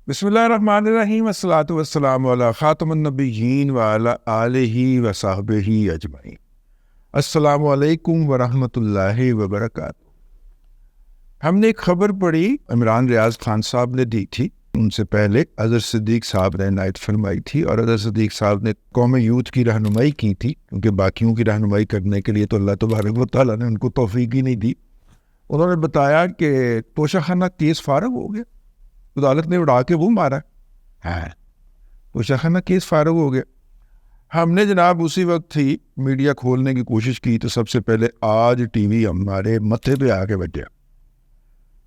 بسم اللہ الرحمن الرحیم، الصلاۃ والسلام علی خاتم النبیین وعلی آلہ وصحبہ اجمعین۔ السلام علیکم ورحمۃ اللہ وبرکاتہ۔ ہم نے ایک خبر پڑھی، عمران ریاض خان صاحب نے دی تھی، ان سے پہلے اظہر صدیق صاحب نے عنایت فرمائی تھی، اور اظہر صدیق صاحب نے قوم یوتھ کی رہنمائی کی تھی، کیونکہ باقیوں کی رہنمائی کرنے کے لیے تو اللہ تبارک و تعالیٰ نے ان کو توفیق ہی نہیں دی۔ انہوں نے بتایا کہ توشہ خانہ کیس فارغ ہو گیا، عدالت نے اڑا کے وہ مارا ہے، توشہ خانہ کیس فارغ ہو گیا۔ ہم نے جناب اسی وقت ہی میڈیا کھولنے کی کوشش کی تو سب سے پہلے آج ٹی وی ہمارے متھے پہ آ کے بجا۔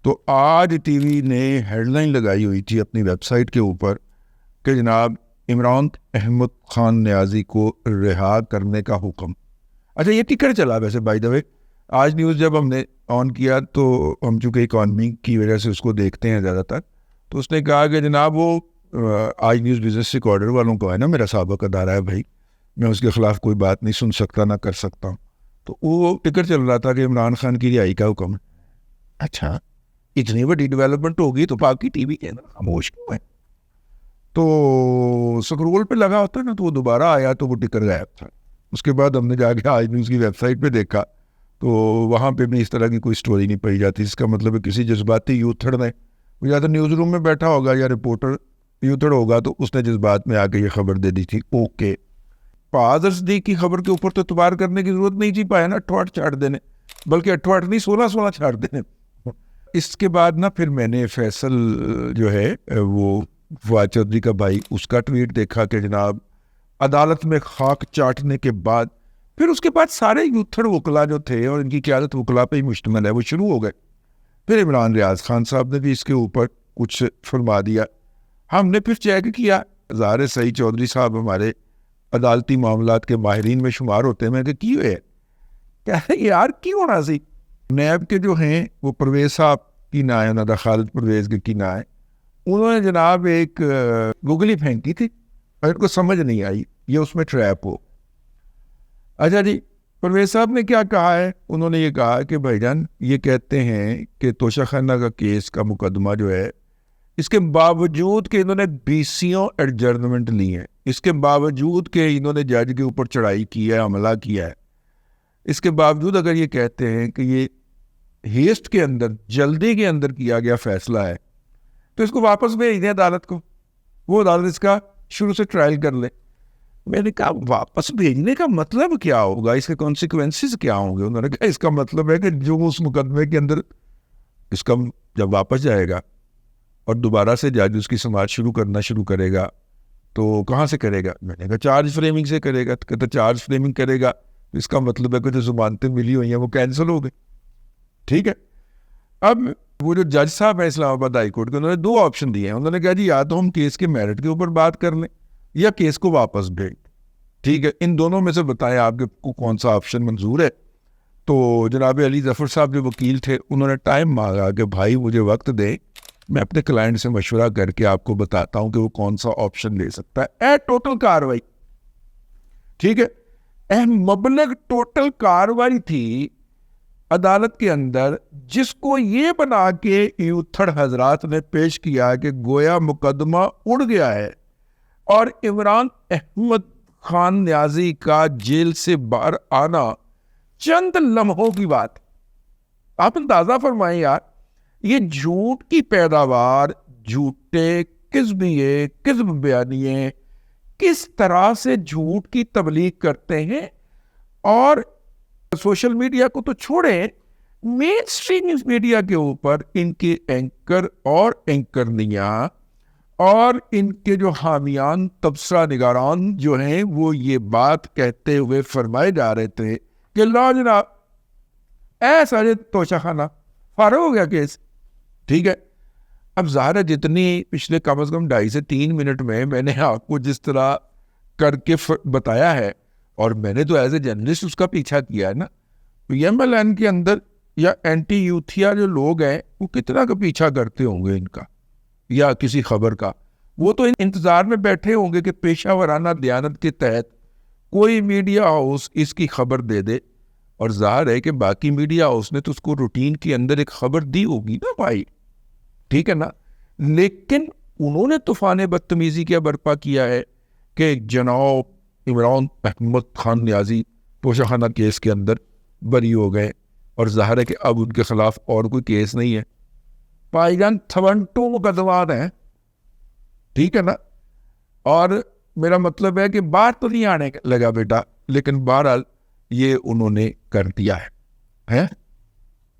تو آج ٹی وی نے ہیڈ لائن لگائی ہوئی تھی اپنی ویب سائٹ کے اوپر کہ جناب عمران احمد خان نیازی کو رہا کرنے کا حکم۔ اچھا، یہ ٹکر چلا ویسے بائی دا وے، آج نیوز جب ہم نے آن کیا تو ہم چونکہ اکانومی کی وجہ سے اس کو دیکھتے ہیں زیادہ تر، تو اس نے کہا کہ جناب وہ آج نیوز بزنس ریکارڈر والوں کو ہے نا، میرا سابق ادارہ ہے بھائی، میں اس کے خلاف کوئی بات نہیں سن سکتا نہ کر سکتا ہوں۔ تو وہ ٹکر چل رہا تھا کہ عمران خان کی رہائی کا حکم ہے۔ اچھا، اتنی بڑی ڈیولپمنٹ ہوگی تو باقی ٹی وی کہنا خاموش کیوں ہے؟ تو سکرول پہ لگا ہوتا ہے نا، تو وہ دوبارہ آیا تو وہ ٹکر غائب تھا۔ اس کے بعد ہم نے جا کے آج نیوز کی ویب سائٹ پہ دیکھا تو وہاں پہ بھی اس طرح کی کوئی سٹوری نہیں پائی جاتی۔ اس کا مطلب ہے کسی جذباتی یوتھڑ نے، یا تو نیوز روم میں بیٹھا ہوگا یا رپورٹر یوتھڑ ہوگا، تو اس نے جذبات میں آ کے یہ خبر دے دی تھی۔ اوکے، اظہر صدیق کی خبر کے اوپر تو اعتبار کرنے کی ضرورت نہیں تھی، پایا نا 68 چھاٹ دینے، بلکہ 68 نہیں 16 چھاٹ دینے۔ اس کے بعد نا پھر میں نے فیصل جو ہے وہ فواد چودھری کا بھائی، اس کا ٹویٹ دیکھا کہ جناب عدالت میں خاک چاٹنے کے بعد، پھر اس کے بعد سارے یوتھڑ وکلا جو تھے اور ان کی قیادت وکلا پہ ہی مشتمل ہے وہ شروع ہو گئے۔ پھر عمران ریاض خان صاحب نے بھی اس کے اوپر کچھ فرما دیا۔ ہم نے پھر چیک کیا، ظاہر سعید چودھری صاحب ہمارے عدالتی معاملات کے ماہرین میں شمار ہوتے ہیں، میں کہ کی ہوئے کیا ہے یار، کی ہونا سی؟ نیب کے جو ہیں وہ پرویز صاحب کی نا ہے، انہوں نے خالد پرویز کی نا ہے، انہوں نے جناب ایک گگلی پھینکی تھی اور ان کو سمجھ نہیں آئی یہ اس میں ٹریپ ہو۔ اچھا جی، پرویز صاحب نے کیا کہا ہے؟ انہوں نے یہ کہا کہ بھائی جان یہ کہتے ہیں کہ توشہ خانہ کا کیس کا مقدمہ جو ہے، اس کے باوجود کہ انہوں نے بیسیوں ایڈجرنمنٹ لی ہیں، اس کے باوجود کہ انہوں نے جج کے اوپر چڑھائی کی ہے، حملہ کیا ہے، اس کے باوجود اگر یہ کہتے ہیں کہ یہ ہیسٹ کے اندر، جلدی کے اندر کیا گیا فیصلہ ہے، تو اس کو واپس بھیج دیں عدالت کو، وہ عدالت اس کا شروع سے ٹرائل کر لے۔ میں نے کہا واپس بھیجنے کا مطلب کیا ہوگا، اس کے کانسیکوینسز کیا ہوں گے؟ انہوں نے کہا اس کا مطلب ہے کہ جو اس مقدمے کے اندر اس کا جب واپس جائے گا اور دوبارہ سے جج اس کی سماعت شروع کرے گا تو کہاں سے کرے گا؟ میں نے کہا چارج فریمنگ سے کرے گا۔ کہتا چارج فریمنگ کرے گا، اس کا مطلب ہے کہ جو ضمانتیں ملی ہوئی ہیں وہ کینسل ہو گئی۔ ٹھیک ہے، اب وہ جو جج صاحب ہیں اسلام آباد ہائی کورٹ کے، انہوں نے دو آپشن دیے ہیں۔ انہوں نے کہا جی یا تو ہم کیس کے میرٹ کے اوپر بات کر لیں یا کیس کو واپس بھیج۔ ٹھیک ہے، ان دونوں میں سے بتائیں آپ کو کون سا آپشن منظور ہے؟ تو جناب علی ظفر صاحب جو وکیل تھے، انہوں نے ٹائم مانگا کہ بھائی مجھے وقت دیں، میں اپنے کلائنٹ سے مشورہ کر کے آپ کو بتاتا ہوں کہ وہ کون سا آپشن لے سکتا ہے۔ ٹوٹل کاروائی، ٹھیک ہے، مبلغ ٹوٹل کاروائی تھی عدالت کے اندر، جس کو یہ بنا کے یوتھڑ حضرات نے پیش کیا کہ گویا مقدمہ اڑ گیا ہے اور عمران احمد خان نیازی کا جیل سے باہر آنا چند لمحوں کی بات۔ آپ اندازہ فرمائیں یار، یہ جھوٹ کی پیداوار، جھوٹے کذب بیانیے کس طرح سے جھوٹ کی تبلیغ کرتے ہیں، اور سوشل میڈیا کو تو چھوڑیں، مین اسٹریم میڈیا کے اوپر ان کے اینکر اور اینکرنیاں اور ان کے جو حامیان تبصرہ نگاران جو ہیں وہ یہ بات کہتے ہوئے فرمائے جا رہے تھے کہ لا جناب ایسا توشہ خانہ فارغ ہو گیا کیس۔ ٹھیک ہے، اب ظاہر ہے جتنی پچھلے کم از کم 2.5 سے 3 منٹ میں نے آپ کو جس طرح کر کے بتایا ہے، اور میں نے تو ایز اے جرنلسٹ اس کا پیچھا کیا ہے نا، پی ایم ایل این کے اندر یا اینٹی یوتھیا جو لوگ ہیں وہ کتنا کا پیچھا کرتے ہوں گے ان کا یا کسی خبر کا، وہ تو انتظار میں بیٹھے ہوں گے کہ پیشہ ورانہ دیانت کے تحت کوئی میڈیا ہاؤس اس کی خبر دے دے، اور ظاہر ہے کہ باقی میڈیا ہاؤس نے تو اس کو روٹین کے اندر ایک خبر دی ہوگی نا بھائی، ٹھیک ہے نا۔ لیکن انہوں نے طوفان بدتمیزی کیا برپا کیا ہے کہ جناب عمران احمد خان نیازی توشہ خانہ کیس کے اندر بری ہو گئے، اور ظاہر ہے کہ اب ان کے خلاف اور کوئی کیس نہیں ہے. بھائی جان 72 مقدمات ہیں، ٹھیک ہے نا. اور میرا مطلب ہے کہ باہر تو نہیں آنے لگا بیٹا، لیکن بہرحال یہ انہوں نے کر دیا ہے.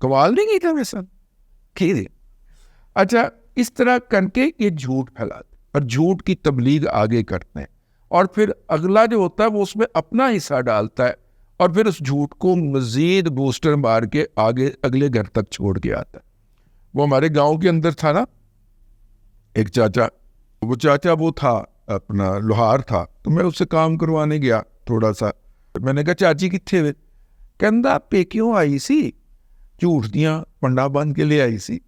کمال نہیں کی تھا ویسا کی. اچھا، اس طرح کر کے یہ جھوٹ پھیلاتے اور جھوٹ کی تبلیغ آگے کرتے ہیں، اور پھر اگلا جو ہوتا ہے وہ اس میں اپنا حصہ ڈالتا ہے، اور پھر اس جھوٹ کو مزید بوسٹر مار کے آگے اگلے گھر تک چھوڑ کے آتا ہے. وہ ہمارے گاؤں کے اندر تھا نا ایک چاچا، وہ چاچا وہ تھا اپنا لوہار تھا، تو میں اس سے کام کروانے گیا تھوڑا سا. میں نے کہا چاچی کتنے ہوئے؟ کہندا پیکیوں آئی سی جھوٹ دیاں پنڈا بن کے لے آئی سی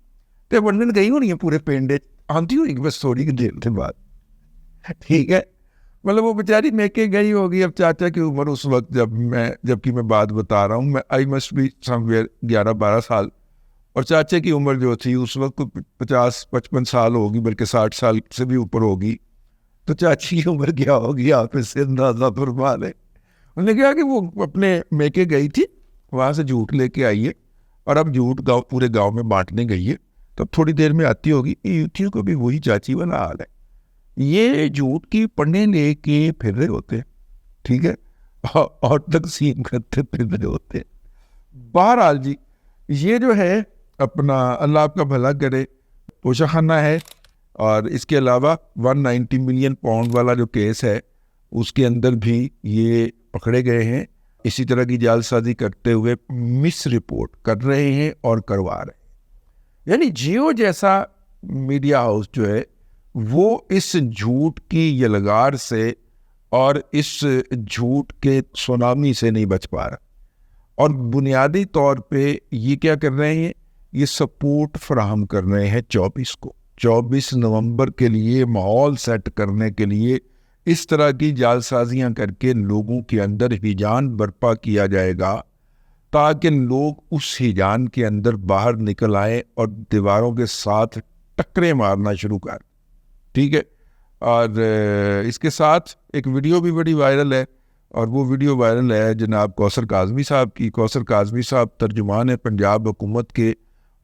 تے ونڈن گئی ہونی ہے پورے پنڈ آتی ہوئی بس تھوڑی دیر کے بعد. ٹھیک ہے، مطلب وہ بیچاری میکے گئی ہوگی. اب چاچا کی عمر اس وقت جبکہ میں بات بتا رہا ہوں، میں آئی مسٹ بھی سم ویئر 11-12 سال، اور چاچے کی عمر جو تھی اس وقت 50-55 سال ہوگی، بلکہ 60 سال سے بھی اوپر ہوگی. تو چاچی کی عمر کیا ہوگی آپ اس سے اندازہ فرما لیں. انہوں نے کہا کہ وہ اپنے میکے گئی تھی، وہاں سے جھوٹ لے کے آئی ہے، اور اب جھوٹ پورے گاؤں میں بانٹنے گئی ہے، تب تھوڑی دیر میں آتی ہوگی. یوتھیوں کو بھی وہی چاچی والا حال ہے، یہ جھوٹ کی پڑھنے لے کے پھر رہے ہوتے ہیں، ٹھیک ہے، اور تقسیم کرتے پھر رہے ہوتے ہیں. بہرحال جی، یہ جو ہے اپنا اللہ آپ کا بھلا کرے توشہ خانہ ہے. اور اس کے علاوہ 190 ملین پاؤنڈ والا جو کیس ہے اس کے اندر بھی یہ پکڑے گئے ہیں، اسی طرح کی جعل سازی کرتے ہوئے مس رپورٹ کر رہے ہیں اور کروا رہے ہیں. یعنی جیو جیسا میڈیا ہاؤس جو ہے وہ اس جھوٹ کی یلغار سے اور اس جھوٹ کے سونامی سے نہیں بچ پا رہا. اور بنیادی طور پہ یہ کیا کر رہے ہیں، یہ سپورٹ فراہم کر رہے ہیں 24 نومبر کے لیے ماحول سیٹ کرنے کے لیے اس طرح کی جعل سازیاں کر کے لوگوں کے اندر ہیجان برپا کیا جائے گا، تاکہ لوگ اس ہیجان کے اندر باہر نکل آئیں اور دیواروں کے ساتھ ٹکریں مارنا شروع کر. ٹھیک ہے. اور اس کے ساتھ ایک ویڈیو بھی بڑی وائرل ہے، اور وہ ویڈیو وائرل ہے جناب کوثر کاظمی صاحب کی. کوثر کاظمی صاحب ترجمان پنجاب حکومت کے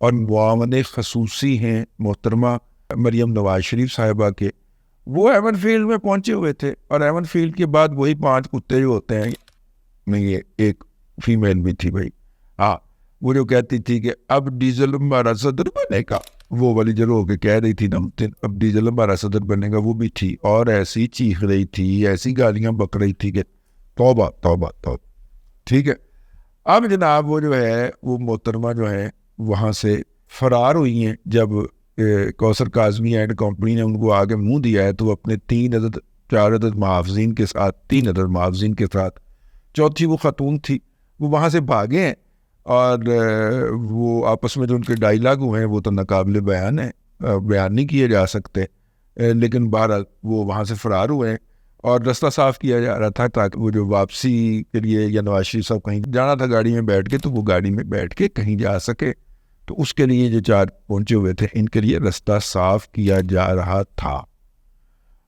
اور معاون خصوصی ہیں محترمہ مریم نواز شریف صاحبہ کے. وہ ایون فیلڈ میں پہنچے ہوئے تھے، اور ایون فیلڈ کے بعد وہی 5 کتے جو ہوتے ہیں، نہیں ایک فیمیل بھی تھی بھائی، ہاں، وہ جو کہتی تھی کہ اب ڈیزل ہمارا صدر بنے گا، وہ والی جو ہو کے کہہ رہی تھی نا اب ڈیزل ہمارا صدر بنے گا، وہ بھی تھی. اور ایسی چیخ رہی تھی، ایسی گالیاں بک رہی تھی کہ توبہ توبہ توبہ. ٹھیک ہے. اب جناب وہ جو ہے وہ محترمہ جو ہے وہاں سے فرار ہوئی ہیں. جب کوثر کاظمی اینڈ کمپنی نے ان کو آگے منہ دیا ہے تو وہ اپنے 4 عدد محافظین کے ساتھ، چوتھی وہ خاتون تھی، وہ وہاں سے بھاگے ہیں. اور وہ آپس میں جو ان کے ڈائلاگ ہوئے ہیں وہ تو ناقابل بیان ہیں، بیان نہیں کیے جا سکتے. لیکن بہرحال وہ وہاں سے فرار ہوئے ہیں، اور رستہ صاف کیا جا رہا تھا تاکہ وہ جو واپسی کے لیے یا نواز شریف صاحب کہیں جانا تھا گاڑی میں بیٹھ کے، تو وہ گاڑی میں بیٹھ کے کہیں جا سکے. تو اس کے لیے جو 4 پہنچے ہوئے تھے ان کے لیے رستہ صاف کیا جا رہا تھا.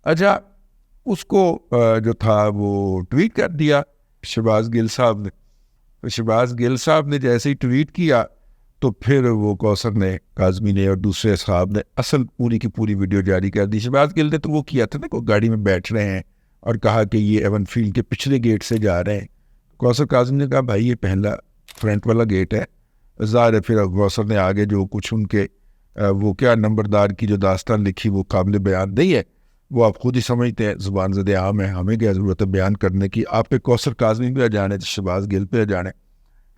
اچھا، اس کو جو تھا وہ ٹویٹ کر دیا شہباز گل صاحب نے. شہباز گل صاحب نے جیسے ہی ٹویٹ کیا تو پھر وہ کوثر نے، کاظمی نے اور دوسرے اصحاب نے اصل پوری کی پوری ویڈیو جاری کر دی. شہباز گل نے تو وہ کیا تھا نا، وہ گاڑی میں بیٹھ رہے ہیں اور کہا کہ یہ ایون فیلڈ کے پچھلے گیٹ سے جا رہے ہیں. کوثر کاظمی نے کہا بھائی یہ پہلا فرنٹ والا گیٹ ہے. ظاہر ہے پھر کوثر نے آگے جو کچھ ان کے وہ کیا نمبردار کی جو داستان لکھی وہ قابل بیان نہیں ہے، وہ آپ خود ہی سمجھتے ہیں، زبان زد عام ہے، ہمیں کیا ضرورت ہے بیان کرنے کی. آپ پہ کوثر کاظمی پہ آ جانے تو شہباز گل پہ آ جانے،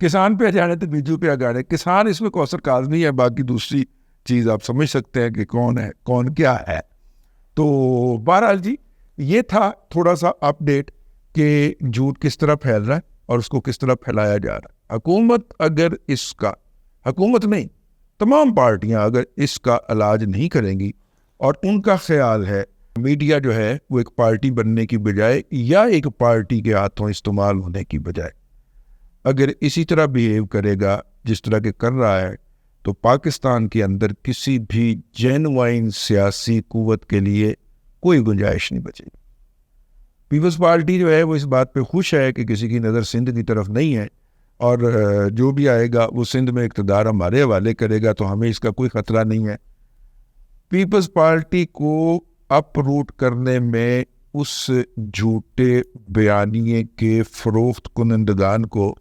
کسان پہ آ جانے تو بیجو پہ آ جانے. کسان اس میں کوثر کاظمی ہے، باقی دوسری چیز آپ سمجھ سکتے ہیں کہ کون ہے کون کیا ہے. تو بہرحال جی یہ تھا تھوڑا سا اپ ڈیٹ کہ جھوٹ کس طرح پھیل رہا ہے اور اس کو کس طرح پھیلایا جا رہا ہے. حکومت نہیں، تمام پارٹیاں اگر اس کا علاج نہیں کریں گی، اور ان کا خیال ہے میڈیا جو ہے وہ ایک پارٹی بننے کی بجائے یا ایک پارٹی کے ہاتھوں استعمال ہونے کی بجائے اگر اسی طرح بیہیو کرے گا جس طرح کے کر رہا ہے، تو پاکستان کے اندر کسی بھی جینوائن سیاسی قوت کے لیے کوئی گنجائش نہیں بچے گی. پیپلز پارٹی جو ہے وہ اس بات پہ خوش ہے کہ کسی کی نظر سندھ کی طرف نہیں ہے، اور جو بھی آئے گا وہ سندھ میں اقتدار ہمارے حوالے کرے گا، تو ہمیں اس کا کوئی خطرہ نہیں ہے. پیپلز پارٹی کو اپ روٹ کرنے میں اس جھوٹے بیانیے کے فروخت کنندگان کو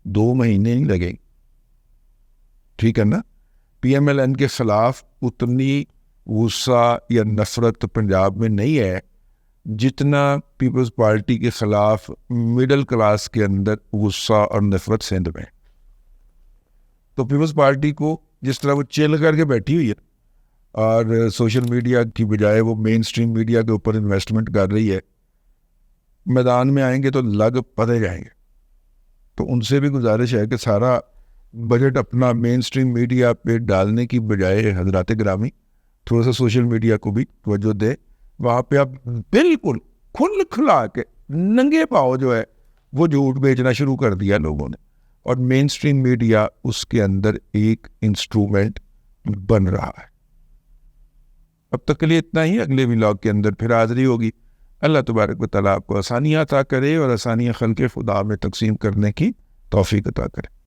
2 مہینے نہیں لگے. ٹھیک ہے نا؟ پی ایم ایل این کے خلاف اتنی غصہ یا نفرت پنجاب میں نہیں ہے جتنا پیپلز پارٹی کے خلاف مڈل کلاس کے اندر غصہ اور نفرت سندھ میں. تو پیپلز پارٹی کو جس طرح وہ چل کر کے بیٹھی ہوئی ہے اور سوشل میڈیا کی بجائے وہ مین سٹریم میڈیا کے اوپر انویسٹمنٹ کر رہی ہے، میدان میں آئیں گے تو لگ پڑے جائیں گے. تو ان سے بھی گزارش ہے کہ سارا بجٹ اپنا مین سٹریم میڈیا پہ ڈالنے کی بجائے حضرات گرامی تھوڑا سا سوشل میڈیا کو بھی توجہ دے. وہاں پہ آپ بالکل کھل کھلا کے ننگے پاؤ جو ہے وہ جھوٹ بیچنا شروع کر دیا لوگوں نے، اور مین سٹریم میڈیا اس کے اندر ایک انسٹرومنٹ بن رہا ہے. اب تک کے لیے اتنا ہی. اگلے ولاگ کے اندر پھر حاضری ہوگی. اللہ تبارک و تعالیٰ آپ کو آسانیاں عطا کرے اور آسانیاں خلق خدا میں تقسیم کرنے کی توفیق عطا کرے.